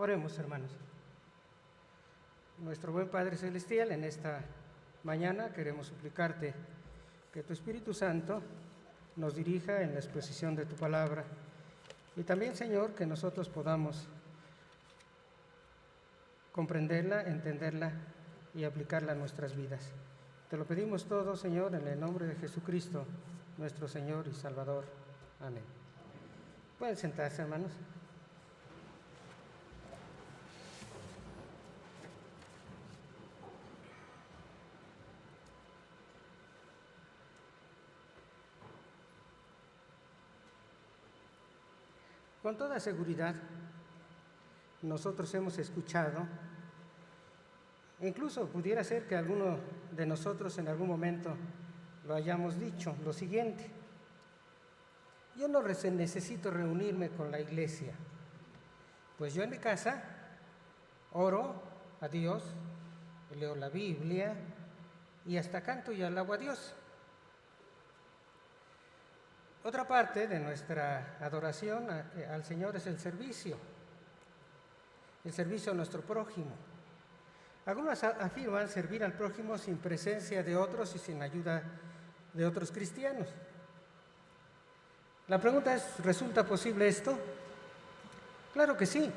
Oremos, hermanos. Nuestro buen Padre Celestial, en esta mañana queremos suplicarte que tu Espíritu Santo nos dirija en la exposición de tu palabra y también, Señor, que nosotros podamos comprenderla, entenderla y aplicarla a nuestras vidas. Te lo pedimos todo, Señor, en el nombre de Jesucristo, nuestro Señor y Salvador. Amén. Pueden sentarse, hermanos. Con toda seguridad, nosotros hemos escuchado, incluso pudiera ser que alguno de nosotros en algún momento lo hayamos dicho, lo siguiente: yo no necesito reunirme con la iglesia, pues yo en mi casa oro a Dios, leo la Biblia y hasta canto y alabo a Dios. Otra parte de nuestra adoración al Señor es el servicio a nuestro prójimo. Algunos afirman servir al prójimo sin presencia de otros y sin ayuda de otros cristianos. La pregunta es, ¿resulta posible esto? Claro que sí.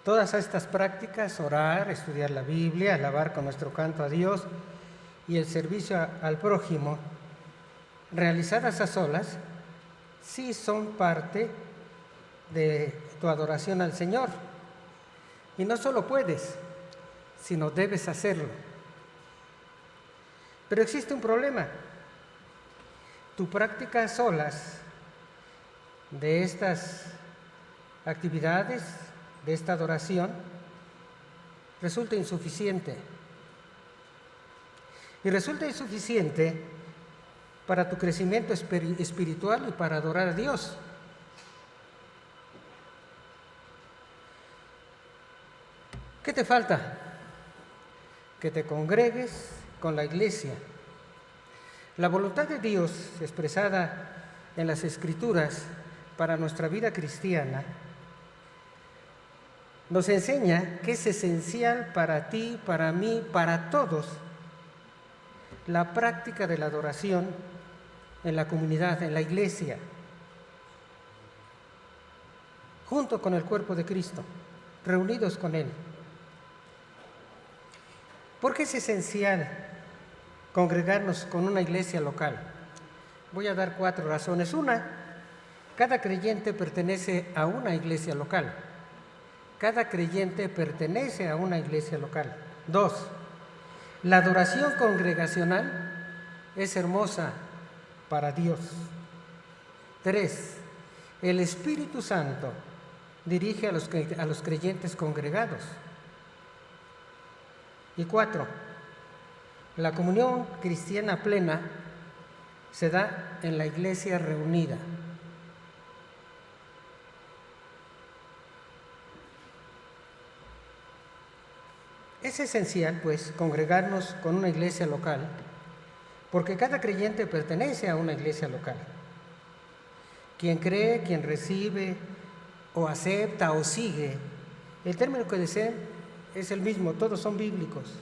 Todas estas prácticas, orar, estudiar la Biblia, alabar con nuestro canto a Dios y el servicio al prójimo, realizadas a solas, sí son parte de tu adoración al Señor. Y no solo puedes, sino debes hacerlo. Pero existe un problema. Tu práctica a solas de estas actividades, de esta adoración, resulta insuficiente. Y resulta insuficiente para tu crecimiento espiritual y para adorar a Dios. ¿Qué te falta? Que te congregues con la iglesia. La voluntad de Dios expresada en las Escrituras para nuestra vida cristiana nos enseña que es esencial para ti, para mí, para todos, la práctica de la adoración en la comunidad, en la iglesia, junto con el cuerpo de Cristo, reunidos con Él. ¿Por qué es esencial congregarnos con una iglesia local? Voy a dar 4 razones. Una, cada creyente pertenece a una iglesia local. Cada creyente pertenece a una iglesia local. 2, la adoración congregacional es hermosa para Dios. 3, el Espíritu Santo dirige a los creyentes congregados. Y 4, la comunión cristiana plena se da en la iglesia reunida. Es esencial, pues, congregarnos con una iglesia local, porque cada creyente pertenece a una iglesia local. Quien cree, quien recibe, o acepta, o sigue, el término que deseen es el mismo, todos son bíblicos.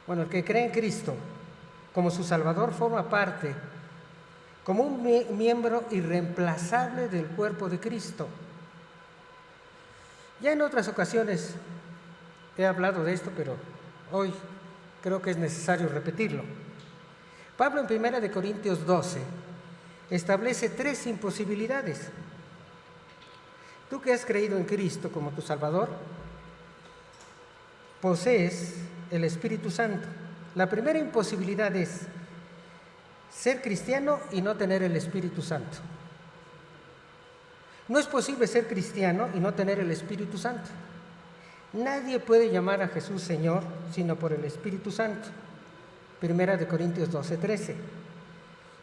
Bueno, el que cree en Cristo como su Salvador forma parte, como un miembro irreemplazable del cuerpo de Cristo. Ya en otras ocasiones he hablado de esto, pero hoy creo que es necesario repetirlo. Pablo en 1 Corintios 12 establece 3 imposibilidades. Tú que has creído en Cristo como tu Salvador, posees el Espíritu Santo. La primera imposibilidad es ser cristiano y no tener el Espíritu Santo. No es posible ser cristiano y no tener el Espíritu Santo. Nadie puede llamar a Jesús Señor sino por el Espíritu Santo. 1 Corintios 12:13.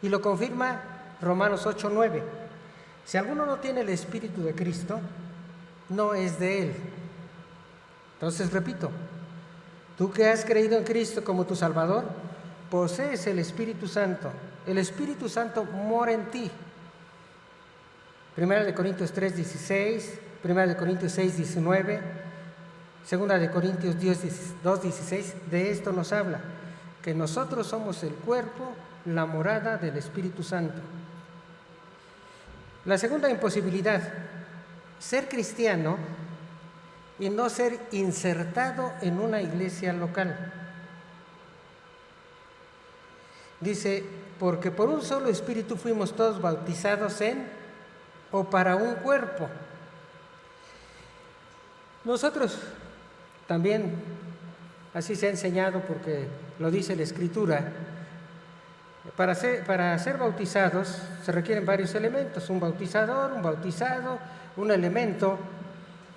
Y lo confirma Romanos 8:9. Si alguno no tiene el Espíritu de Cristo, no es de Él. Entonces, repito, tú que has creído en Cristo como tu Salvador, posees el Espíritu Santo. El Espíritu Santo mora en ti. 1 Corintios 3:16, 1 de Corintios 6, 19, 2 de Corintios 2, 16, de esto nos habla, que nosotros somos el cuerpo, la morada del Espíritu Santo. La segunda imposibilidad, ser cristiano y no ser insertado en una iglesia local. Dice, porque por un solo Espíritu fuimos todos bautizados en o para un cuerpo. Nosotros también, así se ha enseñado porque lo dice la Escritura, para ser bautizados se requieren varios elementos, un bautizador, un bautizado, un elemento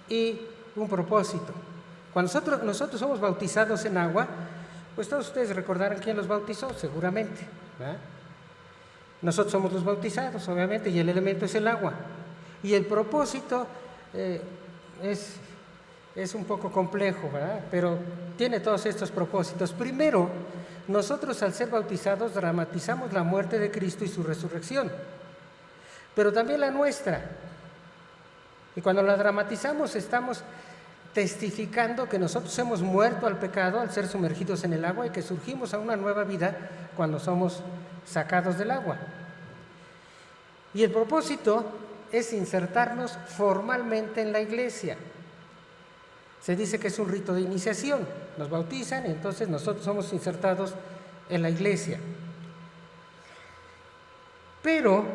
y un propósito. Cuando nosotros somos bautizados en agua, pues todos ustedes recordarán quién los bautizó, seguramente, ¿verdad? Nosotros somos los bautizados, obviamente, y el elemento es el agua. Y el propósito es un poco complejo, ¿verdad? Pero tiene todos estos propósitos. Primero, nosotros al ser bautizados dramatizamos la muerte de Cristo y su resurrección, pero también la nuestra. Y cuando la dramatizamos estamos testificando que nosotros hemos muerto al pecado al ser sumergidos en el agua y que surgimos a una nueva vida cuando somos sacados del agua. Y el propósito es insertarnos formalmente en la iglesia. Se dice que es un rito de iniciación, nos bautizan, entonces nosotros somos insertados en la iglesia. Pero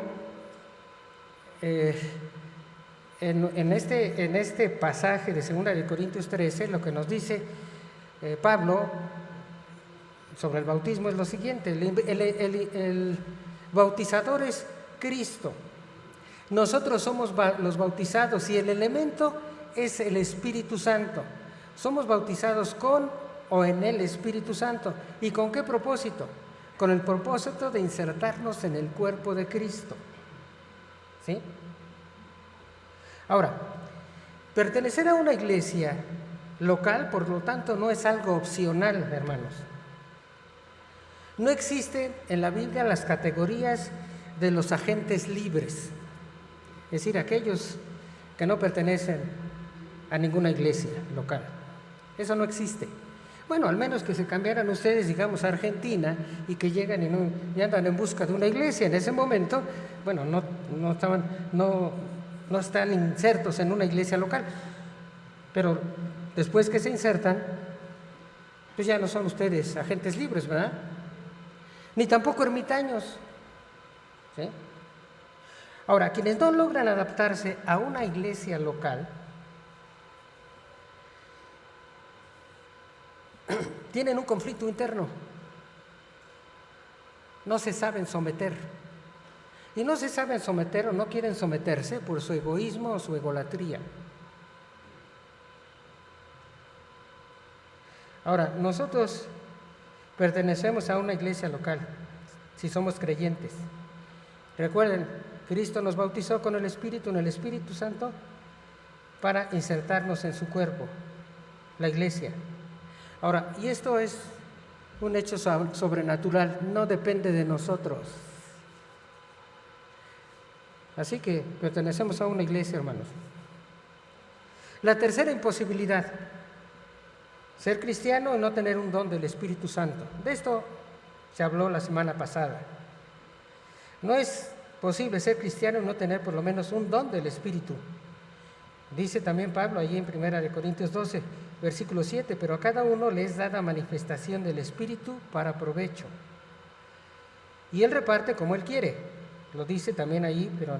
en este pasaje de 2 de Corintios 13, lo que nos dice Pablo sobre el bautismo es lo siguiente: el bautizador es Cristo, nosotros somos los bautizados y el elemento es el Espíritu Santo. Somos bautizados con o en el Espíritu Santo. ¿Y con qué propósito? Con el propósito de insertarnos en el cuerpo de Cristo. ¿Sí? Ahora, pertenecer a una iglesia local, por lo tanto, no es algo opcional, hermanos. No existen en la Biblia las categorías de los agentes libres, es decir, aquellos que no pertenecen a ninguna iglesia local. Eso no existe. Bueno, al menos que se cambiaran ustedes, digamos, a Argentina y que llegan y andan en busca de una iglesia. En ese momento, bueno, no están insertos en una iglesia local. Pero después que se insertan, pues ya no son ustedes agentes libres, ¿verdad? Ni tampoco ermitaños. ¿Sí? Ahora, quienes no logran adaptarse a una iglesia local, tienen un conflicto interno, no se saben someter, y no se saben someter o no quieren someterse por su egoísmo o su egolatría. Ahora, nosotros pertenecemos a una iglesia local, si somos creyentes. Recuerden, Cristo nos bautizó con el Espíritu, en el Espíritu Santo, para insertarnos en su cuerpo, la iglesia. Ahora, y esto es un hecho sobrenatural, no depende de nosotros. Así que pertenecemos a una iglesia, hermanos. La tercera imposibilidad, ser cristiano y no tener un don del Espíritu Santo. De esto se habló la semana pasada. No es posible ser cristiano y no tener por lo menos un don del Espíritu. Dice también Pablo allí en 1 de Corintios 12, versículo 7, pero a cada uno le es dada manifestación del Espíritu para provecho. Y él reparte como él quiere. Lo dice también ahí, pero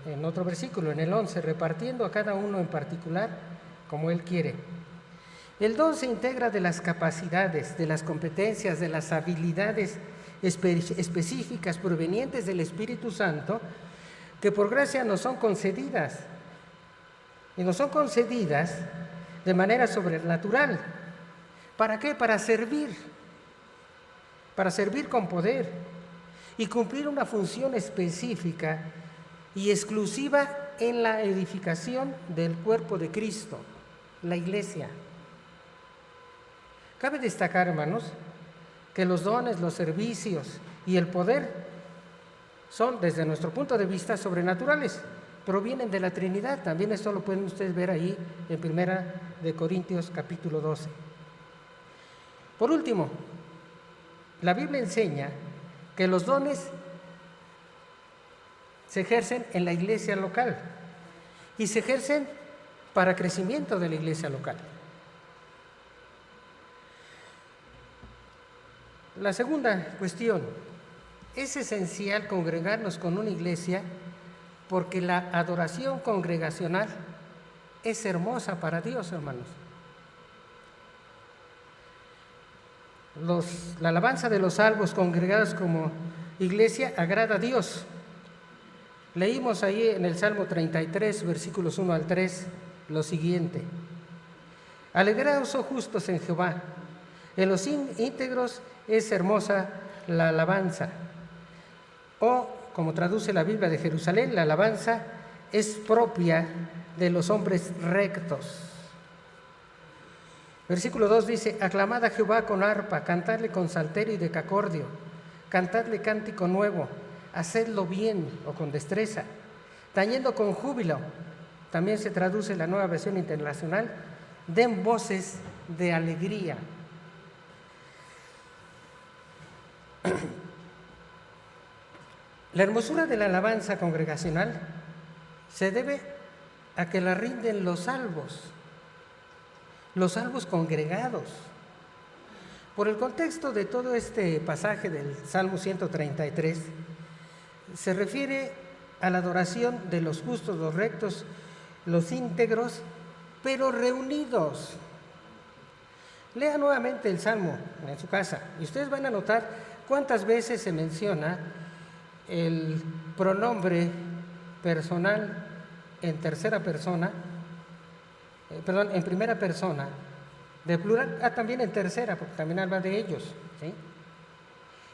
en otro versículo, en el 11, repartiendo a cada uno en particular como él quiere. El don se integra de las capacidades, de las competencias, de las habilidades específicas provenientes del Espíritu Santo, que por gracia nos son concedidas. Y nos son concedidas de manera sobrenatural. ¿Para qué? Para servir con poder y cumplir una función específica y exclusiva en la edificación del cuerpo de Cristo, la iglesia. Cabe destacar, hermanos, que los dones, los servicios y el poder son, desde nuestro punto de vista, sobrenaturales, provienen de la Trinidad. También esto lo pueden ustedes ver ahí en 1 de Corintios capítulo 12. Por último, la Biblia enseña que los dones se ejercen en la iglesia local y se ejercen para crecimiento de la iglesia local. La segunda cuestión, es esencial congregarnos con una iglesia porque la adoración congregacional es hermosa para Dios, hermanos. La alabanza de los salvos congregados como iglesia agrada a Dios. Leímos ahí en el Salmo 33, versículos 1 al 3, lo siguiente: Alegraos, oh justos, en Jehová, en los íntegros es hermosa la alabanza. O, como traduce la Biblia de Jerusalén, la alabanza es propia de los hombres rectos. Versículo 2 dice: Aclamad a Jehová con arpa, cantadle con salterio y decacordio, cantadle cántico nuevo, hacedlo bien o con destreza, tañendo con júbilo. También se traduce la Nueva Versión Internacional: den voces de alegría. La hermosura de la alabanza congregacional se debe a que la rinden los salvos congregados. Por el contexto de todo este pasaje del Salmo 133, se refiere a la adoración de los justos, los rectos, los íntegros, pero reunidos. Lea nuevamente el Salmo en su casa y ustedes van a notar cuántas veces se menciona el pronombre personal en tercera persona, en primera persona, de plural, también en tercera, porque también habla de ellos, ¿sí?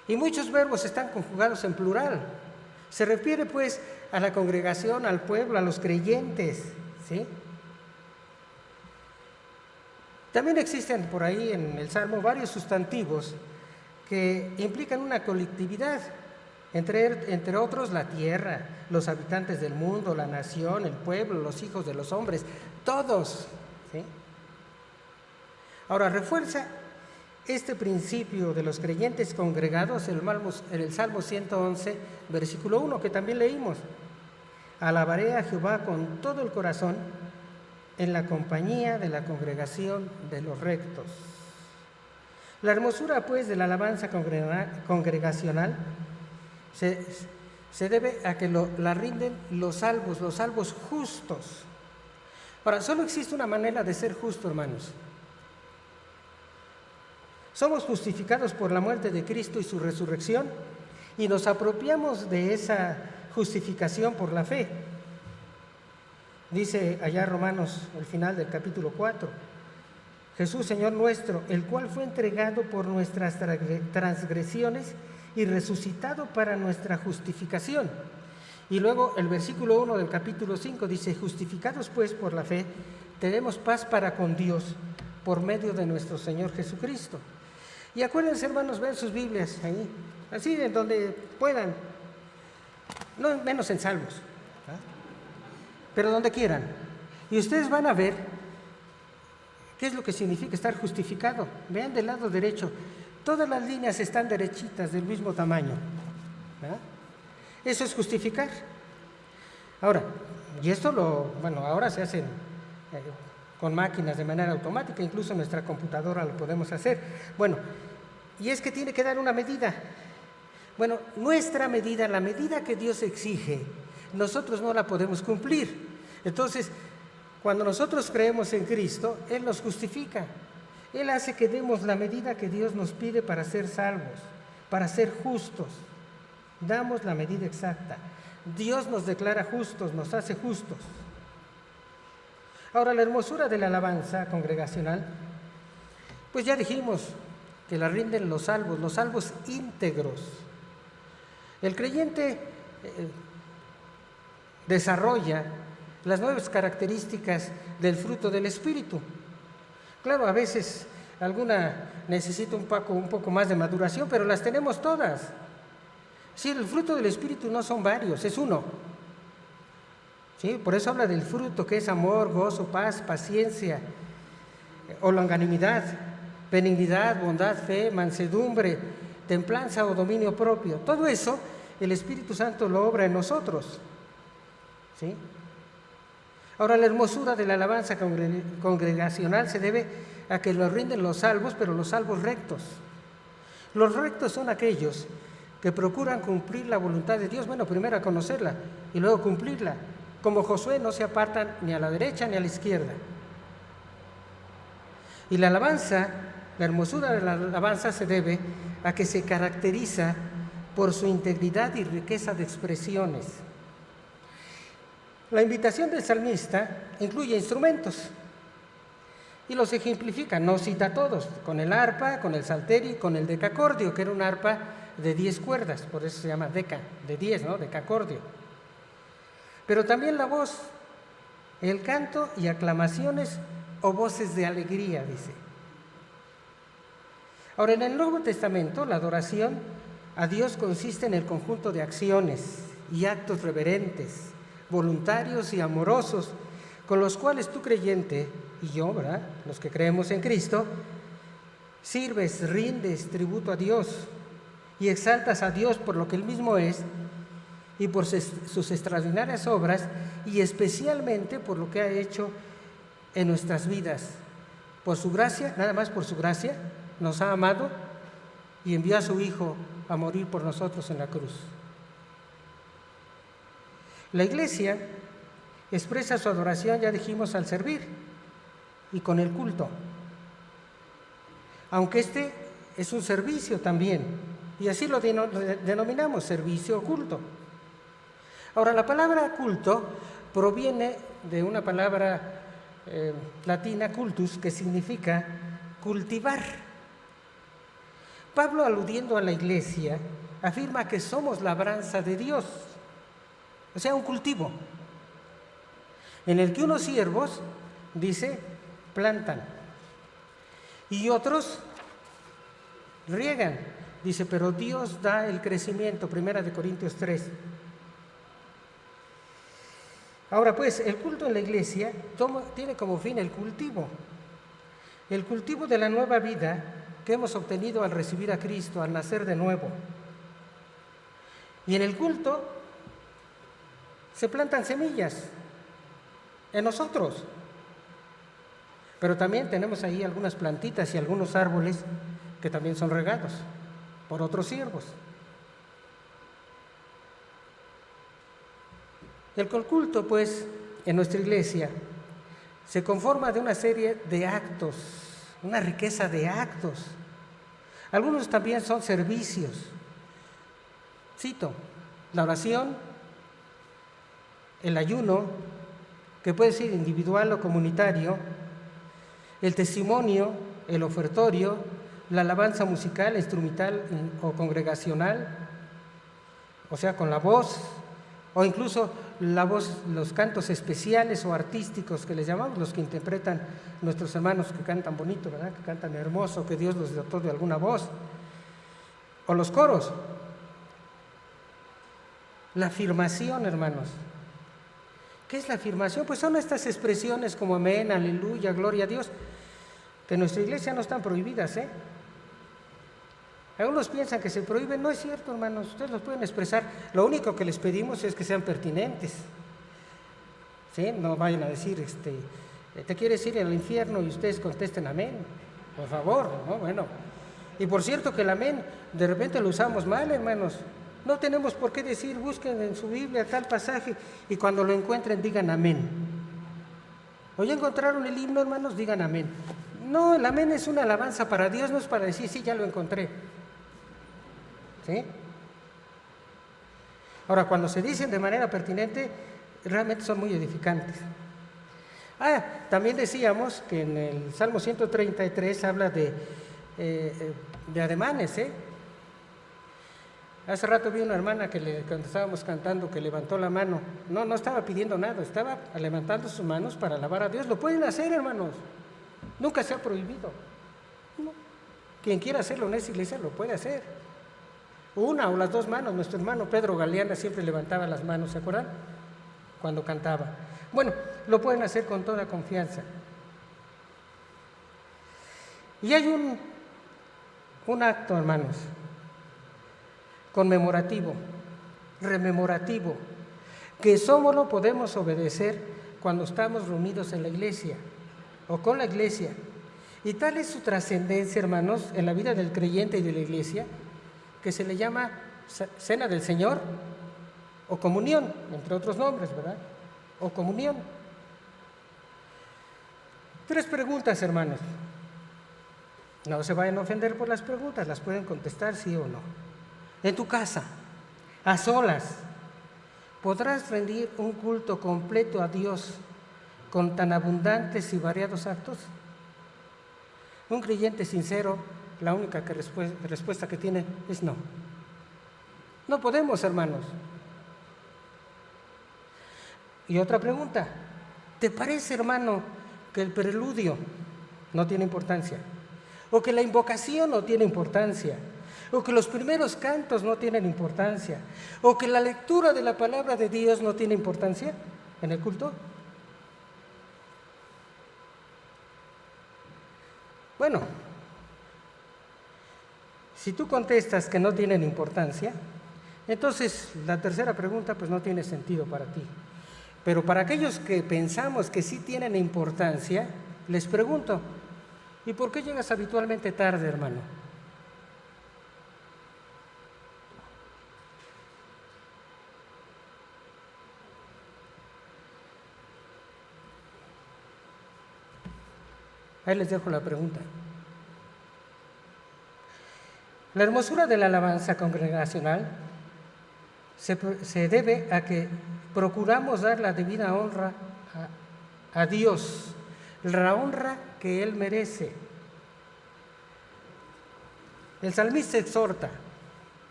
Y muchos verbos están conjugados en plural. Se refiere pues a la congregación, al pueblo, a los creyentes, ¿sí? También existen por ahí en el Salmo varios sustantivos que implican una colectividad, entre otros la tierra, los habitantes del mundo, la nación, el pueblo, los hijos de los hombres, todos, ¿sí? Ahora, refuerza este principio de los creyentes congregados en el Salmo 111, versículo 1, que también leímos: Alabaré a Jehová con todo el corazón en la compañía de la congregación de los rectos. La hermosura, pues, de la alabanza congregacional se debe a que la rinden los salvos justos. Ahora, solo existe una manera de ser justo, hermanos. Somos justificados por la muerte de Cristo y su resurrección, y nos apropiamos de esa justificación por la fe. Dice allá Romanos, el final del capítulo 4, Jesús, Señor nuestro, el cual fue entregado por nuestras transgresiones y resucitado para nuestra justificación. Y luego el versículo 1 del capítulo 5 dice: justificados pues por la fe, tenemos paz para con Dios por medio de nuestro Señor Jesucristo. Y acuérdense, hermanos, ven sus Biblias ahí, así en donde puedan, no menos en Salmos, pero donde quieran. Y ustedes van a ver qué es lo que significa estar justificado. Vean del lado derecho, todas las líneas están derechitas, del mismo tamaño, ¿verdad? Eso es justificar. Ahora, y esto ahora se hace con máquinas de manera automática, incluso en nuestra computadora lo podemos hacer. Bueno, y es que tiene que dar una medida. Bueno, nuestra medida, la medida que Dios exige, nosotros no la podemos cumplir. Entonces, cuando nosotros creemos en Cristo, Él nos justifica. Él hace que demos la medida que Dios nos pide para ser salvos, para ser justos. Damos la medida exacta. Dios nos declara justos, nos hace justos. Ahora, la hermosura de la alabanza congregacional, pues ya dijimos que la rinden los salvos íntegros. El creyente desarrolla las nuevas características del fruto del Espíritu. Claro, a veces alguna necesita un poco más de maduración, pero las tenemos todas. Sí, el fruto del Espíritu no son varios, es uno. ¿sí? Por eso habla del fruto, que es amor, gozo, paz, paciencia, o longanimidad, benignidad, bondad, fe, mansedumbre, templanza o dominio propio. Todo eso el Espíritu Santo lo obra en nosotros, ¿sí? Ahora, la hermosura de la alabanza congregacional se debe a que lo rinden los salvos, pero los salvos rectos. Los rectos son aquellos que procuran cumplir la voluntad de Dios, bueno, primero a conocerla y luego cumplirla. Como Josué, no se apartan ni a la derecha ni a la izquierda. Y la alabanza, la hermosura de la alabanza se debe a que se caracteriza por su integridad y riqueza de expresiones. La invitación del salmista incluye instrumentos y los ejemplifica, no cita todos, con el arpa, con el salterio y con el decacordio, que era un arpa de 10 cuerdas, por eso se llama deca, de 10, ¿no? Decacordio. Pero también la voz, el canto y aclamaciones o voces de alegría, dice. Ahora, en el Nuevo Testamento, la adoración a Dios consiste en el conjunto de acciones y actos reverentes, voluntarios y amorosos, con los cuales tú creyente y yo, ¿verdad?, los que creemos en Cristo, sirves, rindes tributo a Dios y exaltas a Dios por lo que Él mismo es y por sus extraordinarias obras y especialmente por lo que ha hecho en nuestras vidas. Por su gracia, nada más por su gracia, nos ha amado y envió a su Hijo a morir por nosotros en la cruz. La Iglesia expresa su adoración, ya dijimos, al servir y con el culto. Aunque este es un servicio también, y así lo denominamos, servicio o culto. Ahora, la palabra culto proviene de una palabra latina, cultus, que significa cultivar. Pablo, aludiendo a la Iglesia, afirma que somos labranza de Dios, o sea, un cultivo, en el que unos siervos, dice, plantan, y otros riegan, dice, pero Dios da el crecimiento, 1 Corintios 3. Ahora pues, el culto en la Iglesia tiene como fin el cultivo de la nueva vida que hemos obtenido al recibir a Cristo, al nacer de nuevo. Y en el culto se plantan semillas en nosotros, pero también tenemos ahí algunas plantitas y algunos árboles que también son regados por otros siervos. El culto, pues, en nuestra iglesia se conforma de una serie de actos, una riqueza de actos. Algunos también son servicios. Cito, la oración, el ayuno, que puede ser individual o comunitario, el testimonio, el ofertorio, la alabanza musical, instrumental o congregacional, o sea, con la voz, o incluso la voz, los cantos especiales o artísticos que les llamamos, los que interpretan nuestros hermanos que cantan bonito, ¿verdad?, que cantan hermoso, que Dios los dotó de alguna voz, o los coros. La afirmación, hermanos. ¿Qué es la afirmación? Pues son estas expresiones como amén, aleluya, gloria a Dios, que en nuestra iglesia no están prohibidas, ¿eh? Algunos piensan que se prohíben. No es cierto, hermanos, ustedes los pueden expresar. Lo único que les pedimos es que sean pertinentes, ¿sí? No vayan a decir, ¿te quieres ir al infierno? Y ustedes contesten amén, por favor, ¿no? Bueno, y por cierto que el amén de repente lo usamos mal, hermanos. No tenemos por qué decir, busquen en su Biblia tal pasaje y cuando lo encuentren digan amén. O ya encontraron el himno, hermanos, digan amén. No, el amén es una alabanza para Dios, no es para decir, sí, ya lo encontré. ¿Sí? Ahora, cuando se dicen de manera pertinente, realmente son muy edificantes. También decíamos que en el Salmo 133 habla de ademanes, ¿eh? Hace rato vi una hermana que cuando estábamos cantando que levantó la mano. No estaba pidiendo nada, estaba levantando sus manos para alabar a Dios. Lo pueden hacer, hermanos. Nunca se ha prohibido. No. Quien quiera hacerlo en esa iglesia lo puede hacer. Una o las dos manos. Nuestro hermano Pedro Galeana siempre levantaba las manos, ¿se acuerdan? cuando cantaba. Bueno, lo pueden hacer con toda confianza. Y hay un acto, hermanos, conmemorativo, rememorativo, que solo lo podemos obedecer cuando estamos reunidos en la iglesia o con la iglesia. Y tal es su trascendencia, hermanos, en la vida del creyente y de la iglesia, que se le llama Cena del Señor o comunión, entre otros nombres, ¿verdad? O comunión. 3 preguntas, hermanos. No se vayan a ofender por las preguntas, las pueden contestar sí o no. En tu casa, a solas, ¿podrás rendir un culto completo a Dios con tan abundantes y variados actos? Un creyente sincero, la única respuesta que tiene es no. No podemos, hermanos. Y otra pregunta, ¿te parece, hermano, que el preludio no tiene importancia? ¿O que la invocación no tiene importancia? ¿O que los primeros cantos no tienen importancia? ¿O que la lectura de la palabra de Dios no tiene importancia en el culto? Bueno, si tú contestas que no tienen importancia, entonces la tercera pregunta pues no tiene sentido para ti. Pero para aquellos que pensamos que sí tienen importancia, les pregunto, ¿y por qué llegas habitualmente tarde, hermano? Ahí les dejo la pregunta. La hermosura de la alabanza congregacional se debe a que procuramos dar la debida honra a Dios, la honra que Él merece. El salmista exhorta,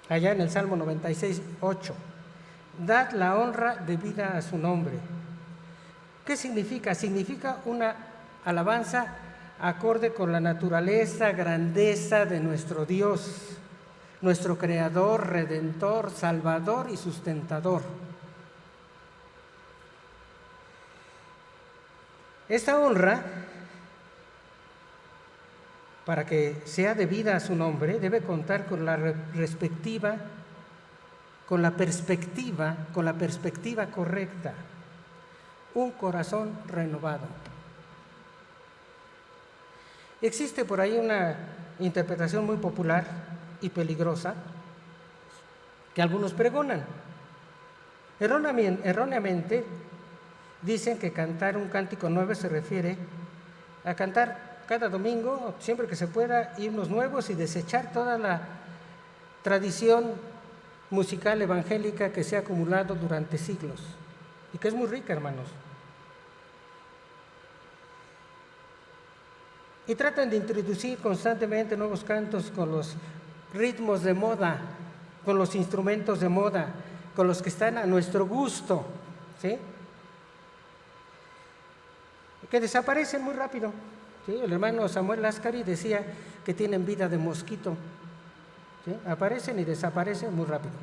allá en el Salmo 96, 8, dad la honra debida a su nombre. ¿Qué significa? Significa una alabanza acorde con la naturaleza, grandeza de nuestro Dios, nuestro Creador, Redentor, Salvador y Sustentador. Esta honra, para que sea debida a su nombre, debe contar con la perspectiva correcta, un corazón renovado. Existe por ahí una interpretación muy popular y peligrosa que algunos pregonan. Erróneamente dicen que cantar un cántico nuevo se refiere a cantar cada domingo, siempre que se pueda, himnos nuevos y desechar toda la tradición musical evangélica que se ha acumulado durante siglos y que es muy rica, hermanos. Y tratan de introducir constantemente nuevos cantos con los ritmos de moda, con los instrumentos de moda, con los que están a nuestro gusto, ¿sí? Que desaparecen muy rápido. ¿Sí? El hermano Samuel Lascari decía que tienen vida de mosquito, ¿sí? Aparecen y desaparecen muy rápido.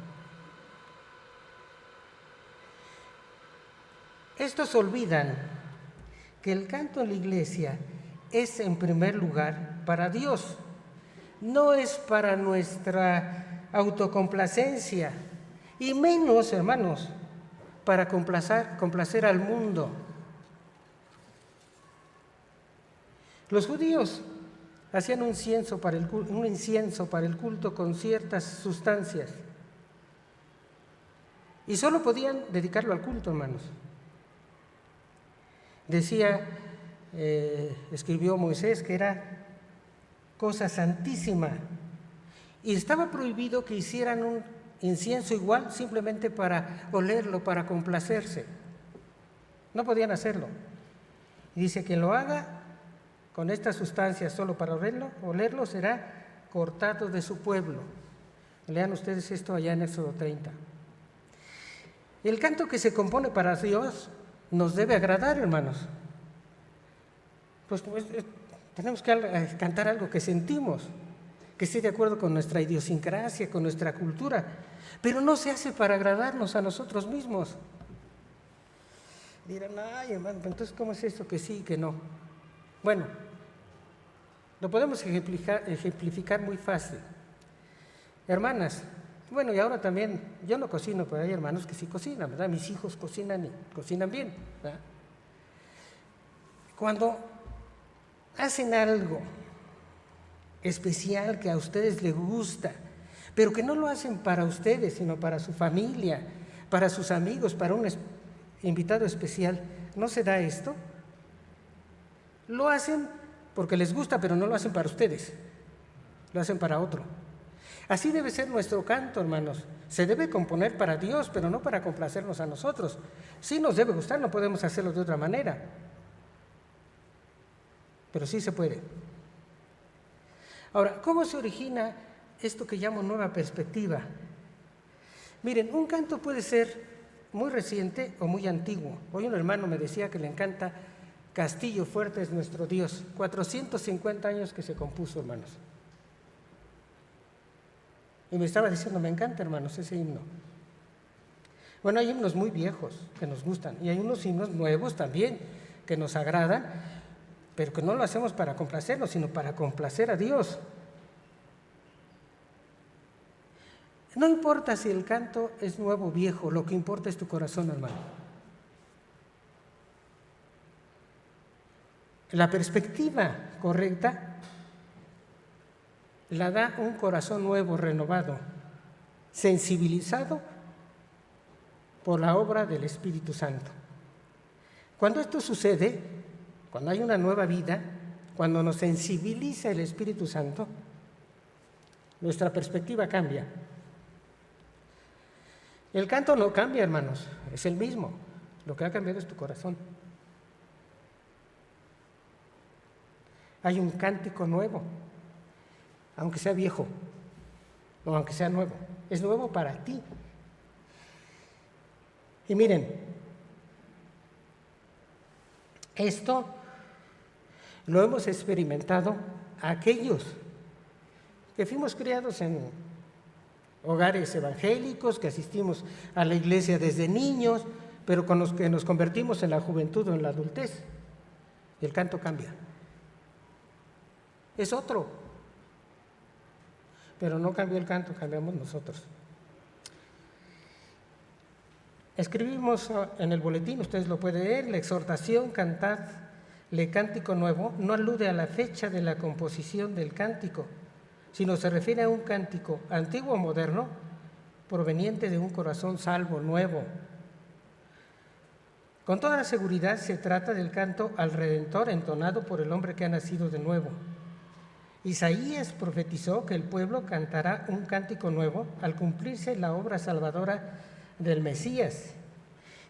Estos olvidan que el canto en la iglesia es en primer lugar para Dios, no es para nuestra autocomplacencia y menos, hermanos, para complacer al mundo. Los judíos hacían un incienso para el culto con ciertas sustancias y solo podían dedicarlo al culto, hermanos. Escribió Moisés que era cosa santísima y estaba prohibido que hicieran un incienso igual simplemente para olerlo, para complacerse. No podían hacerlo. Y dice que lo haga con estas sustancias solo para olerlo será cortado de su pueblo. Lean ustedes esto allá en Éxodo 30. El canto que se compone para Dios nos debe agradar, hermanos. Pues tenemos que cantar algo que sentimos, que esté de acuerdo con nuestra idiosincrasia, con nuestra cultura, pero no se hace para agradarnos a nosotros mismos. Dirán, ay, hermano, entonces, ¿cómo es esto? Que sí, que no. Bueno, lo podemos ejemplificar muy fácil. Hermanas, bueno, y ahora también, yo no cocino, pero hay hermanos que sí cocinan, ¿verdad? Mis hijos cocinan y cocinan bien, ¿verdad? Cuando hacen algo especial que a ustedes les gusta, pero que no lo hacen para ustedes, sino para su familia, para sus amigos, para un invitado especial, ¿no se da esto? Lo hacen porque les gusta, pero no lo hacen para ustedes, lo hacen para otro. Así debe ser nuestro canto, hermanos. Se debe componer para Dios, pero no para complacernos a nosotros. Sí nos debe gustar, no podemos hacerlo de otra manera, pero sí se puede. Ahora, ¿cómo se origina esto que llamo nueva perspectiva? Miren, un canto puede ser muy reciente o muy antiguo. Hoy un hermano me decía que le encanta Castillo Fuerte es nuestro Dios. 450 años que se compuso, hermanos. Y me estaba diciendo, me encanta, hermanos, ese himno. Bueno, hay himnos muy viejos que nos gustan y hay unos himnos nuevos también que nos agradan, pero que no lo hacemos para complacernos, sino para complacer a Dios. No importa si el canto es nuevo o viejo, lo que importa es tu corazón, hermano. La perspectiva correcta la da un corazón nuevo, renovado, sensibilizado por la obra del Espíritu Santo. Cuando esto sucede, cuando hay una nueva vida, cuando nos sensibiliza el Espíritu Santo, nuestra perspectiva cambia. El canto no cambia, hermanos, es el mismo. Lo que ha cambiado es tu corazón. Hay un cántico nuevo, aunque sea viejo o aunque sea nuevo. Es nuevo para ti. Y miren, esto lo hemos experimentado aquellos que fuimos criados en hogares evangélicos, que asistimos a la iglesia desde niños, pero con los que nos convertimos en la juventud o en la adultez. El canto cambia. Es otro. Pero no cambió el canto, cambiamos nosotros. Escribimos en el boletín, ustedes lo pueden leer, la exhortación cantad le cántico nuevo no alude a la fecha de la composición del cántico, sino se refiere a un cántico antiguo o moderno proveniente de un corazón salvo, nuevo. Con toda la seguridad se trata del canto al Redentor entonado por el hombre que ha nacido de nuevo. Isaías profetizó que el pueblo cantará un cántico nuevo al cumplirse la obra salvadora del Mesías.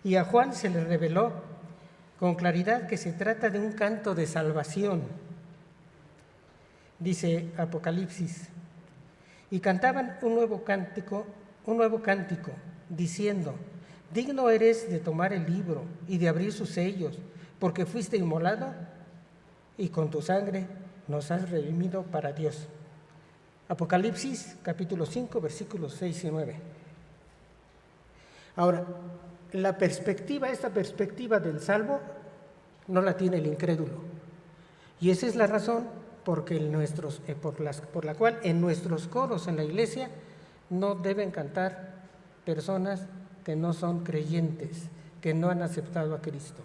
Y a Juan se le reveló con claridad que se trata de un canto de salvación. Dice Apocalipsis, y cantaban un nuevo cántico, diciendo, digno eres de tomar el libro y de abrir sus sellos, porque fuiste inmolado y con tu sangre nos has redimido para Dios. Apocalipsis capítulo 5, versículos 6 y 9. Ahora, esta perspectiva del salvo no la tiene el incrédulo. Y esa es la razón por la cual en nuestros coros en la iglesia no deben cantar personas que no son creyentes, que no han aceptado a Cristo.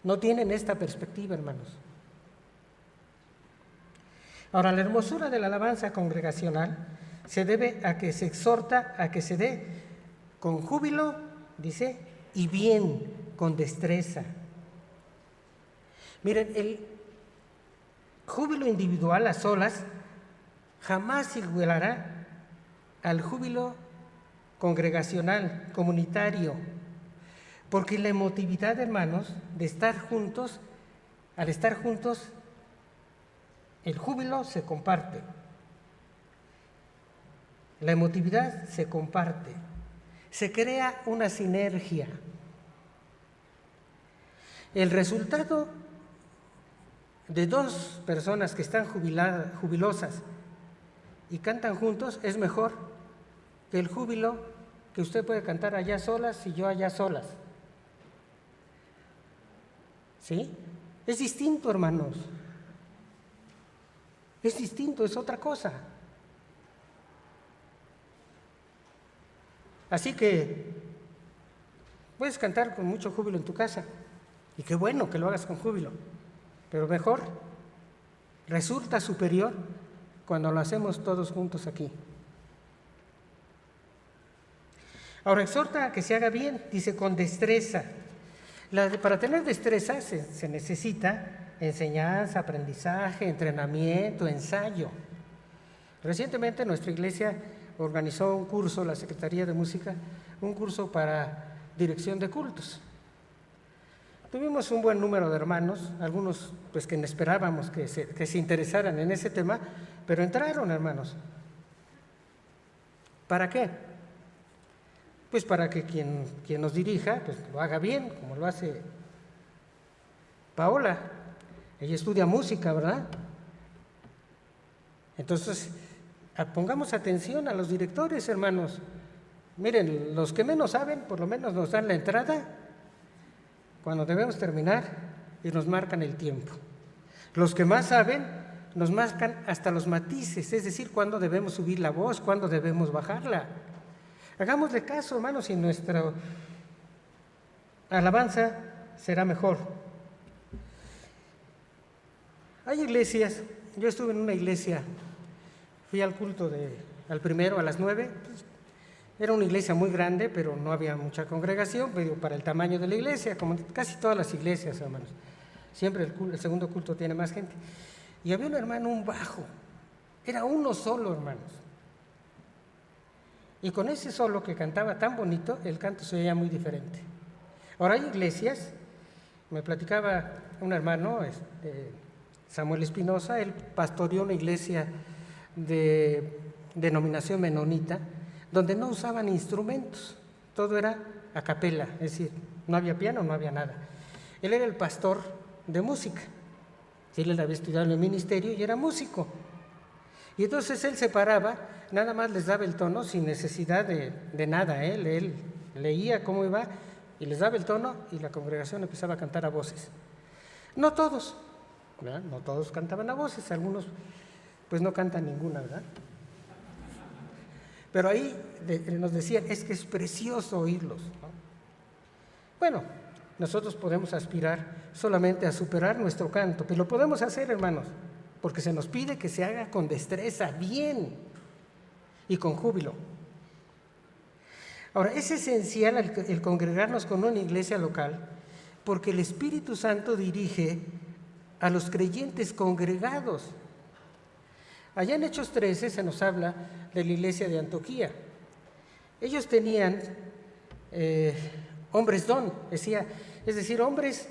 No tienen esta perspectiva, hermanos. Ahora, la hermosura de la alabanza congregacional se debe a que se exhorta a que se dé con júbilo, dice, y bien, con destreza. Miren, el júbilo individual a solas jamás igualará al júbilo congregacional, comunitario, porque la emotividad, hermanos, de estar juntos, al estar juntos, el júbilo se comparte, la emotividad se comparte, se crea una sinergia. El resultado de dos personas que están jubilosas y cantan juntos es mejor que el júbilo que usted puede cantar allá solas y yo allá solas. ¿Sí? Es distinto, hermanos. Es distinto, es otra cosa. Así que puedes cantar con mucho júbilo en tu casa, y qué bueno que lo hagas con júbilo, pero mejor resulta superior cuando lo hacemos todos juntos aquí. Ahora exhorta a que se haga bien, dice con destreza. Para tener destreza se necesita enseñanza, aprendizaje, entrenamiento, ensayo. Recientemente nuestra iglesia organizó un curso, la Secretaría de Música, un curso para dirección de cultos. Tuvimos un buen número de hermanos, algunos pues que no esperábamos que se interesaran en ese tema, pero entraron, hermanos. ¿Para qué? Pues para que quien nos dirija pues lo haga bien, como lo hace Paola. Ella estudia música, ¿verdad? Entonces, pongamos atención a los directores, hermanos. Miren, los que menos saben, por lo menos nos dan la entrada cuando debemos terminar y nos marcan el tiempo. Los que más saben, nos marcan hasta los matices, es decir, cuándo debemos subir la voz, cuándo debemos bajarla. Hagámosle caso, hermanos, y nuestra alabanza será mejor. Hay iglesias, yo estuve en una iglesia, fui al culto al primero a las 9, era una iglesia muy grande, pero no había mucha congregación, pero para el tamaño de la iglesia, como casi todas las iglesias, hermanos. Siempre el segundo culto tiene más gente. Y había un hermano, un bajo, era uno solo, hermanos. Y con ese solo que cantaba tan bonito, el canto se oía muy diferente. Ahora hay iglesias, me platicaba un hermano, Samuel Espinosa, él pastoreó una iglesia de denominación menonita, donde no usaban instrumentos, todo era a capela, es decir, no había piano, no había nada. Él era el pastor de música, él había estudiado en el ministerio y era músico. Y entonces él se paraba, nada más les daba el tono sin necesidad de nada, él leía cómo iba y les daba el tono y la congregación empezaba a cantar a voces. No todos, ¿verdad? No todos cantaban a voces, algunos pues no cantan ninguna, ¿verdad? Pero ahí nos decían, es que es precioso oírlos, ¿no? Bueno, nosotros podemos aspirar solamente a superar nuestro canto, pero lo podemos hacer, hermanos, porque se nos pide que se haga con destreza, bien y con júbilo. Ahora, es esencial el congregarnos con una iglesia local, porque el Espíritu Santo dirige a los creyentes congregados. Allá en Hechos 13 se nos habla de la iglesia de Antioquía. Ellos tenían hombres don, es decir, hombres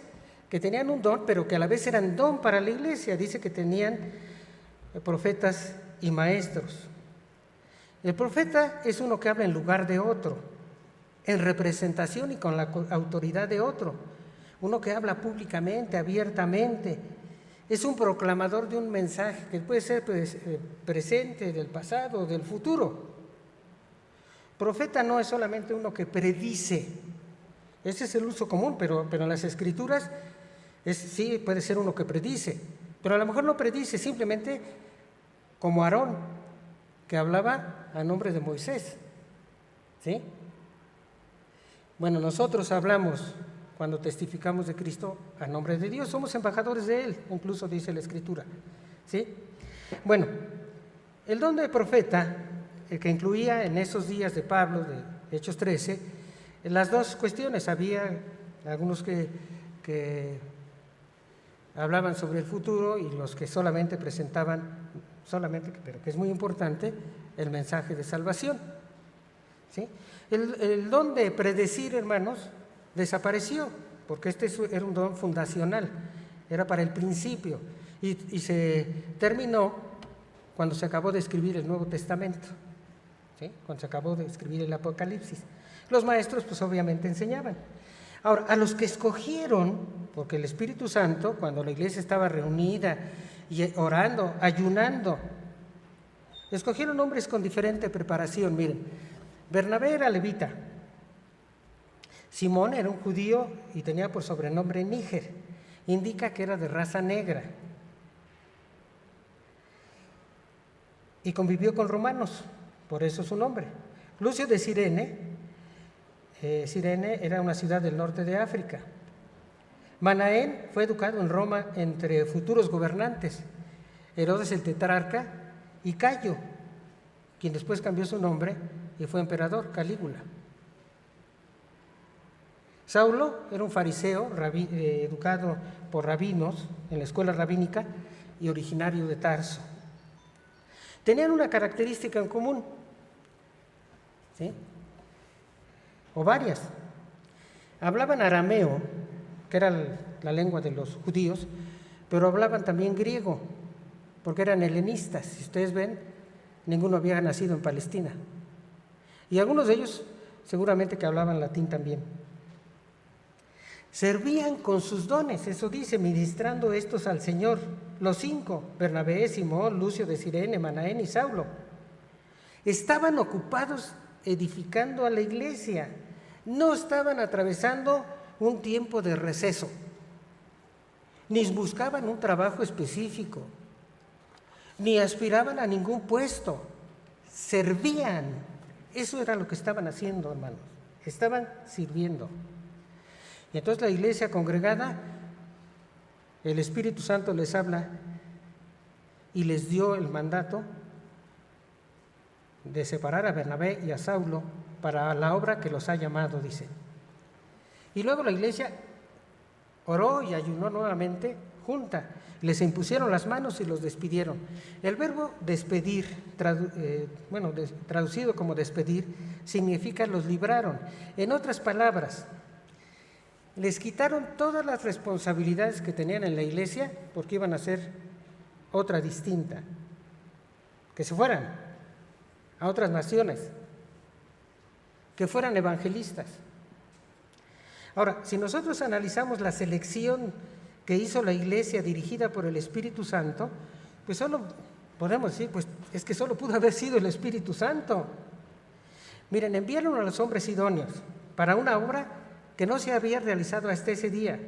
que tenían un don, pero que a la vez eran don para la iglesia. Dice que tenían profetas y maestros. El profeta es uno que habla en lugar de otro, en representación y con la autoridad de otro. Uno que habla públicamente, abiertamente. Es un proclamador de un mensaje que puede ser presente, del pasado, del futuro. Profeta no es solamente uno que predice. Ese es el uso común, pero en las Escrituras sí puede ser uno que predice. Pero a lo mejor no predice, simplemente como Aarón, que hablaba a nombre de Moisés. ¿Sí? Bueno, nosotros hablamos cuando testificamos de Cristo a nombre de Dios, somos embajadores de Él, incluso dice la Escritura. ¿Sí? Bueno, el don de profeta, el que incluía en esos días de Pablo, de Hechos 13, las dos cuestiones. Había algunos que hablaban sobre el futuro y los que solamente presentaban, pero que es muy importante, el mensaje de salvación. ¿Sí? El don de predecir, hermanos, desapareció, porque este era un don fundacional, era para el principio, y se terminó cuando se acabó de escribir el Nuevo Testamento, ¿sí? Cuando se acabó de escribir el Apocalipsis. Los maestros, pues obviamente enseñaban. Ahora, a los que escogieron, porque el Espíritu Santo, cuando la iglesia estaba reunida y orando, ayunando, escogieron hombres con diferente preparación. Miren, Bernabé era levita, Simón era un judío y tenía por sobrenombre Níger, indica que era de raza negra y convivió con romanos, por eso su nombre. Lucio de Cirene, Cirene era una ciudad del norte de África. Manaén fue educado en Roma entre futuros gobernantes, Herodes el tetrarca y Cayo, quien después cambió su nombre y fue emperador, Calígula. Saulo era un fariseo educado por rabinos en la escuela rabínica y originario de Tarso. Tenían una característica en común, ¿sí? O varias. Hablaban arameo, que era la lengua de los judíos, pero hablaban también griego, porque eran helenistas. Si ustedes ven, ninguno había nacido en Palestina. Y algunos de ellos seguramente que hablaban latín también. Servían con sus dones, eso dice, ministrando estos al Señor. Los 5, Bernabé, Simón, Lucio de Cirene, Manaén y Saulo, estaban ocupados edificando a la iglesia. No estaban atravesando un tiempo de receso, ni buscaban un trabajo específico, ni aspiraban a ningún puesto. Servían. Eso era lo que estaban haciendo, hermanos. Estaban sirviendo. Y entonces la iglesia congregada, el Espíritu Santo les habla y les dio el mandato de separar a Bernabé y a Saulo para la obra que los ha llamado, dice. Y luego la iglesia oró y ayunó nuevamente junta. Les impusieron las manos y los despidieron. El verbo despedir, traducido como despedir, significa los libraron. En otras palabras, les quitaron todas las responsabilidades que tenían en la iglesia porque iban a hacer otra distinta. Que se fueran a otras naciones, que fueran evangelistas. Ahora, si nosotros analizamos la selección que hizo la iglesia dirigida por el Espíritu Santo, pues solo podemos decir, pues es que solo pudo haber sido el Espíritu Santo. Miren, enviaron a los hombres idóneos para una obra que no se había realizado hasta ese día.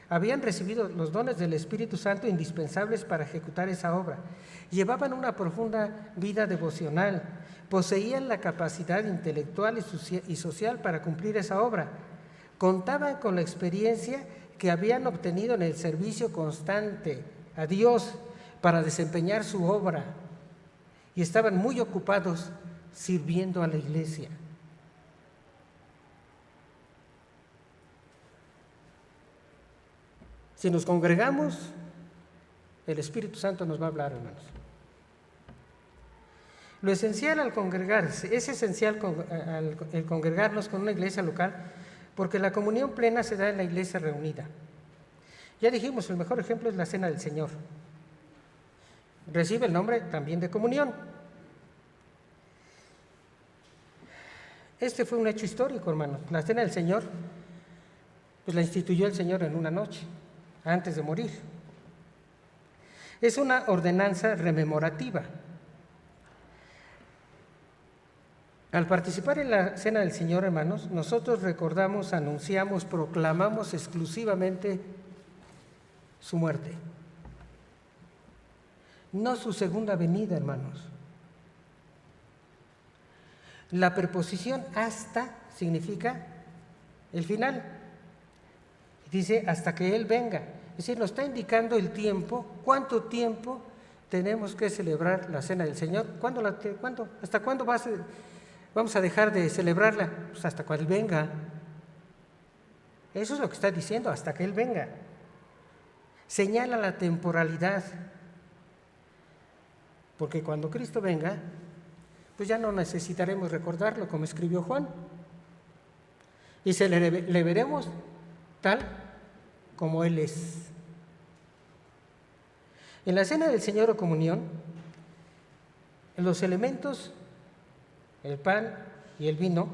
Habían recibido los dones del Espíritu Santo indispensables para ejecutar esa obra. Llevaban una profunda vida devocional, poseían la capacidad intelectual y social para cumplir esa obra. Contaban con la experiencia que habían obtenido en el servicio constante a Dios para desempeñar su obra y estaban muy ocupados sirviendo a la iglesia. Si nos congregamos, el Espíritu Santo nos va a hablar, hermanos. Lo esencial al congregarse, es esencial el congregarnos con una iglesia local, porque la comunión plena se da en la iglesia reunida. Ya dijimos, el mejor ejemplo es la Cena del Señor. Recibe el nombre también de comunión. Este fue un hecho histórico, hermanos. La Cena del Señor, pues la instituyó el Señor en una noche, antes de morir. Es una ordenanza rememorativa. Al participar en la Cena del Señor, hermanos, nosotros recordamos, anunciamos, proclamamos exclusivamente su muerte, no su segunda venida, hermanos. La preposición hasta significa el final. Dice hasta que Él venga. Es decir, nos está indicando el tiempo, cuánto tiempo tenemos que celebrar la Cena del Señor. ¿Hasta cuándo vamos a dejar de celebrarla? Pues hasta cuando Él venga. Eso es lo que está diciendo, hasta que Él venga. Señala la temporalidad. Porque cuando Cristo venga, pues ya no necesitaremos recordarlo, como escribió Juan. Y le veremos tal como Él es. En la Cena del Señor o comunión, los elementos, el pan y el vino,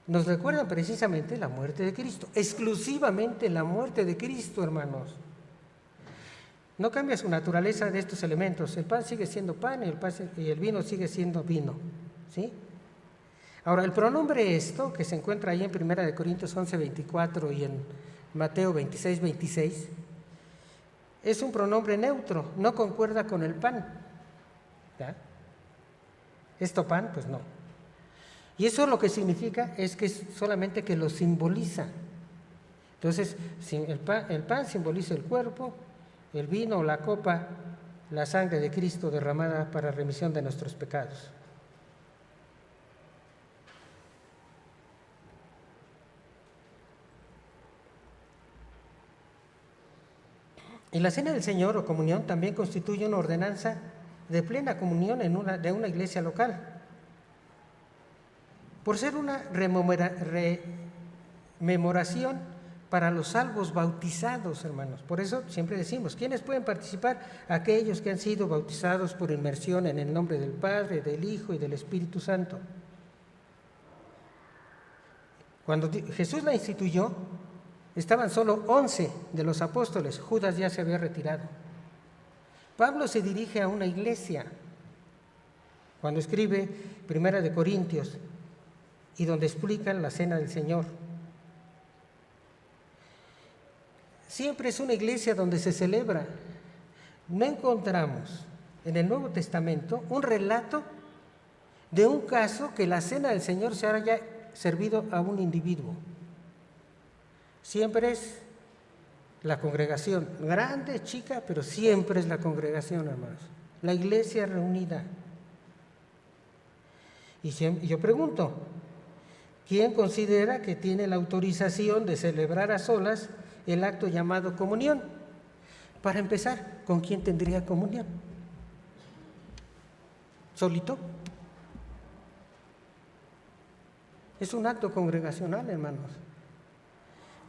nos recuerdan precisamente la muerte de Cristo, exclusivamente la muerte de Cristo, hermanos. No cambia su naturaleza de estos elementos. El pan sigue siendo pan y el vino sigue siendo vino, ¿sí? Ahora, el pronombre esto, que se encuentra ahí en 1 Corintios 11:24 y en Mateo 26, 26, es un pronombre neutro, no concuerda con el pan. ¿Ya? ¿Esto pan? Pues no. Y eso lo que significa es que es solamente que lo simboliza. Entonces, el pan simboliza el cuerpo, el vino o la copa, la sangre de Cristo derramada para remisión de nuestros pecados. Y la cena del Señor o comunión también constituye una ordenanza de plena comunión de una iglesia local. Por ser una rememoración para los salvos bautizados, hermanos. Por eso siempre decimos, ¿quiénes pueden participar? Aquellos que han sido bautizados por inmersión en el nombre del Padre, del Hijo y del Espíritu Santo. Cuando Jesús la instituyó, estaban solo 11 de los apóstoles, Judas ya se había retirado. Pablo se dirige a una iglesia cuando escribe Primera de Corintios y donde explican la cena del Señor. Siempre es una iglesia donde se celebra. No encontramos en el Nuevo Testamento un relato de un caso que la cena del Señor se haya servido a un individuo. Siempre es la congregación, grande, chica, pero siempre es la congregación, hermanos. La iglesia reunida. Y yo pregunto, ¿quién considera que tiene la autorización de celebrar a solas el acto llamado comunión? Para empezar, ¿con quién tendría comunión? ¿Solito? Es un acto congregacional, hermanos.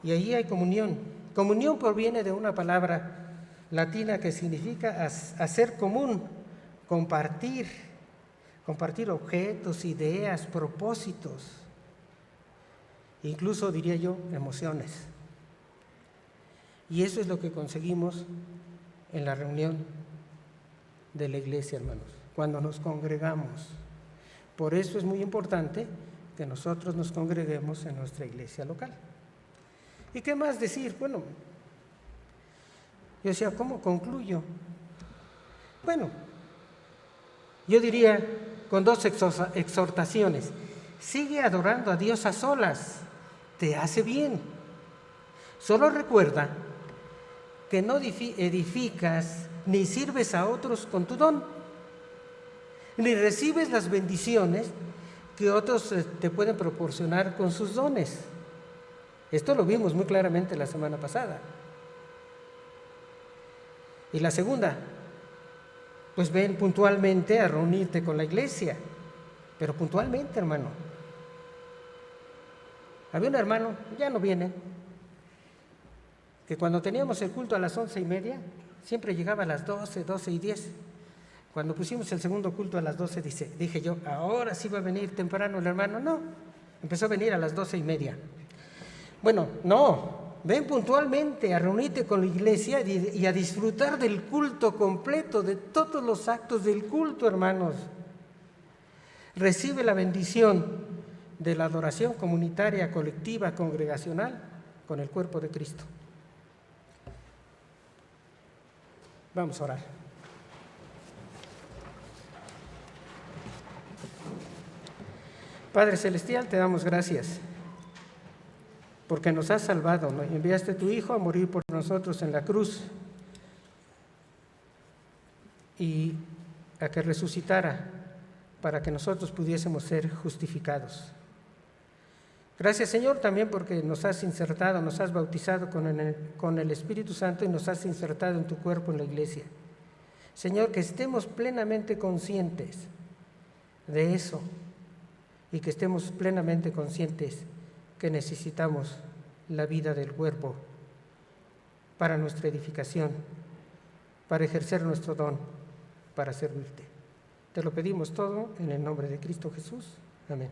Y ahí hay comunión. Comunión proviene de una palabra latina que significa hacer común, compartir objetos, ideas, propósitos, incluso diría yo, emociones. Y eso es lo que conseguimos en la reunión de la iglesia, hermanos, cuando nos congregamos. Por eso es muy importante que nosotros nos congreguemos en nuestra iglesia local. ¿Y qué más decir? Bueno, yo decía, ¿cómo concluyo? Bueno, yo diría con dos exhortaciones. Sigue adorando a Dios a solas, te hace bien. Solo recuerda que no edificas ni sirves a otros con tu don, ni recibes las bendiciones que otros te pueden proporcionar con sus dones. Esto lo vimos muy claramente la semana pasada. Y la segunda, pues ven puntualmente a reunirte con la iglesia, pero puntualmente, hermano. Había un hermano, ya no viene, que cuando teníamos el culto a las 11:30, siempre llegaba a las 12:10. Cuando pusimos el segundo culto a las 12, dije yo, ahora sí va a venir temprano el hermano. No, empezó a venir a las 12:30. Bueno, no, ven puntualmente a reunirte con la iglesia y a disfrutar del culto completo, de todos los actos del culto, hermanos. Recibe la bendición de la adoración comunitaria, colectiva, congregacional, con el cuerpo de Cristo. Vamos a orar. Padre Celestial, te damos gracias porque nos has salvado, ¿no? Enviaste a tu Hijo a morir por nosotros en la cruz y a que resucitara para que nosotros pudiésemos ser justificados. Gracias, Señor, también porque nos has insertado, nos has bautizado con el Espíritu Santo y nos has insertado en tu cuerpo en la iglesia. Señor, que estemos plenamente conscientes de eso y que estemos plenamente conscientes que necesitamos la vida del cuerpo para nuestra edificación, para ejercer nuestro don, para servirte. Te lo pedimos todo en el nombre de Cristo Jesús. Amén.